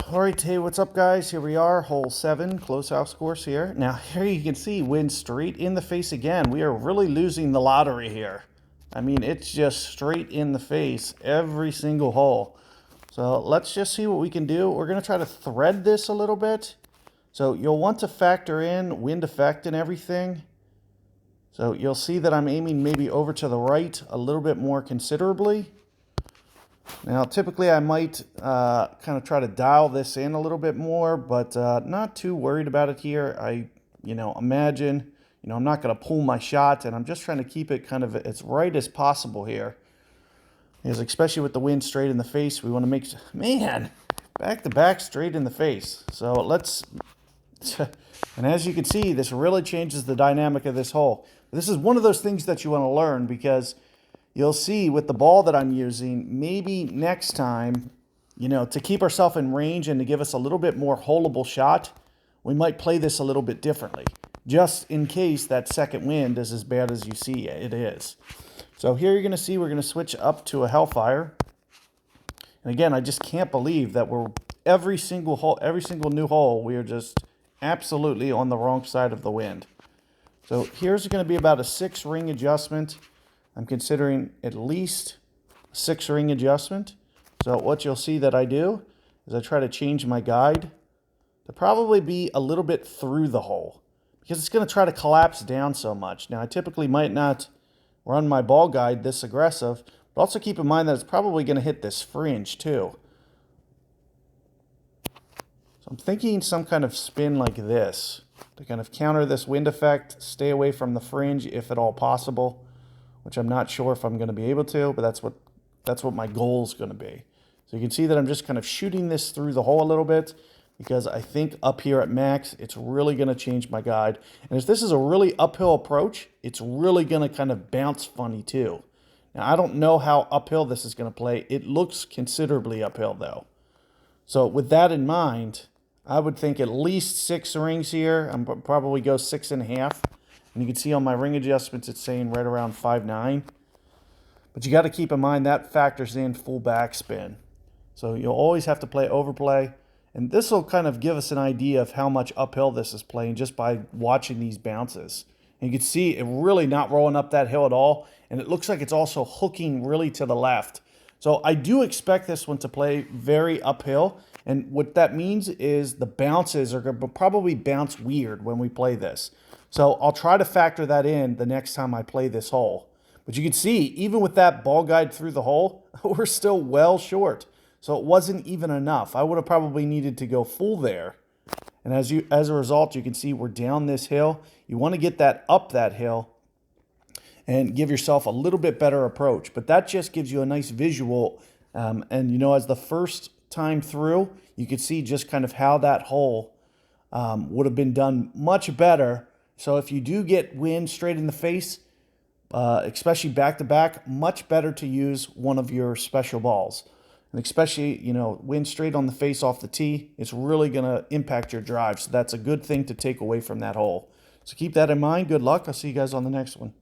All right, hey, what's up, guys? Here we are, hole 7, close house course here. Now, here you can see wind straight in the face again. We are really losing the lottery here. I mean, it's just straight in the face every single hole. So let's just see what we can do. We're going to try to thread this a little bit. So you'll want to factor in wind effect and everything. So you'll see that I'm aiming maybe over to the right a little bit more considerably. Now, typically I might kind of try to dial this in a little bit more, but not too worried about it here. I imagine, I'm not going to pull my shot, and I'm just trying to keep it kind of as right as possible here. Because especially with the wind straight in the face, we want to make, man, back to back straight in the face. So let's, and as you can see, this really changes the dynamic of this hole. This is one of those things that you want to learn, because you'll see with the ball that I'm using, maybe next time, to keep ourselves in range and to give us a little bit more holeable shot, we might play this a little bit differently, just in case that second wind is as bad as you see it is. So here you're going to see we're going to switch up to a Hellfire. And again, I just can't believe that we're every single new hole, we are just absolutely on the wrong side of the wind. So here's going to be about a 6-ring adjustment. I'm considering at least a 6-ring adjustment. So what you'll see that I do is I try to change my guide to probably be a little bit through the hole, because it's going to try to collapse down so much. Now, I typically might not run my ball guide this aggressive, but also keep in mind that it's probably going to hit this fringe too. So I'm thinking some kind of spin like this to kind of counter this wind effect, stay away from the fringe if at all possible, which I'm not sure if I'm going to be able to, but that's what my goal is going to be. So you can see that I'm just kind of shooting this through the hole a little bit, because I think up here at max, it's really going to change my guide. And if this is a really uphill approach, it's really going to kind of bounce funny too. Now, I don't know how uphill this is going to play. It looks considerably uphill though. So with that in mind, I would think at least 6 rings here. I'm probably go 6.5. And you can see on my ring adjustments, it's saying right around 5.9. But you got to keep in mind that factors in full backspin. So you'll always have to play overplay. And this will kind of give us an idea of how much uphill this is playing just by watching these bounces. And you can see it really not rolling up that hill at all. And it looks like it's also hooking really to the left. So I do expect this one to play very uphill. And what that means is the bounces are going to probably bounce weird when we play this. So I'll try to factor that in the next time I play this hole. But you can see, even with that ball guide through the hole, we're still well short. So it wasn't even enough. I would have probably needed to go full there. And as a result, you can see we're down this hill. You want to get that up that hill and give yourself a little bit better approach. But that just gives you a nice visual. And as the first time through, you could see just kind of how that hole would have been done much better. So if you do get wind straight in the face, especially back-to-back, much better to use one of your special balls. And especially, wind straight on the face off the tee, it's really going to impact your drive. So that's a good thing to take away from that hole. So keep that in mind. Good luck. I'll see you guys on the next one.